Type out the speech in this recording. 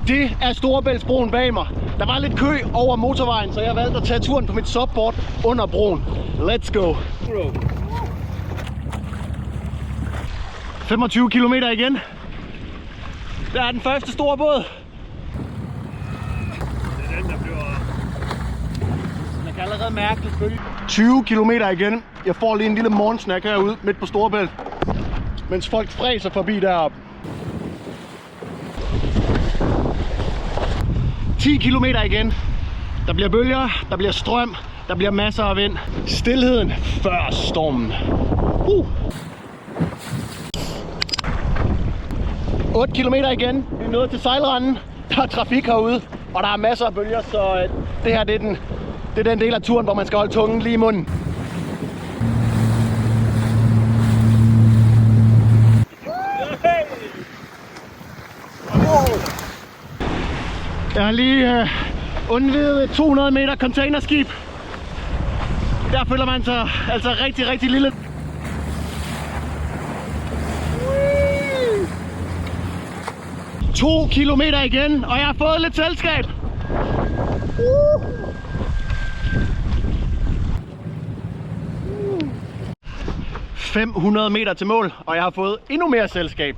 Det er Storebæltsbroen bag mig. Der var lidt kø over motorvejen, så jeg valgte at tage turen på mit subboard under broen. Let's go. 25 km igen. Der er den første store båd. Det er den, der bliver... Jeg kan allerede mærke det selvfølgelig. 20 km igen. Jeg får lige en lille morgensnack herude midt på Storebælt, mens folk fræser forbi deroppe. 10 km igen. Der bliver bølger, der bliver strøm, der bliver masser af vind. Stilheden før stormen. 8 km igen. Vi er nået til sejlranden. Der er trafik herude, og der er masser af bølger, så det her det er den del af turen, hvor man skal holde tungen lige i munden. Jeg har lige undvidet et 200 meter containerskib. Der føler man sig altså rigtig lille. – 2 kilometer igen, og jeg har fået lidt selskab. 500 meter til mål, og jeg har fået endnu mere selskab.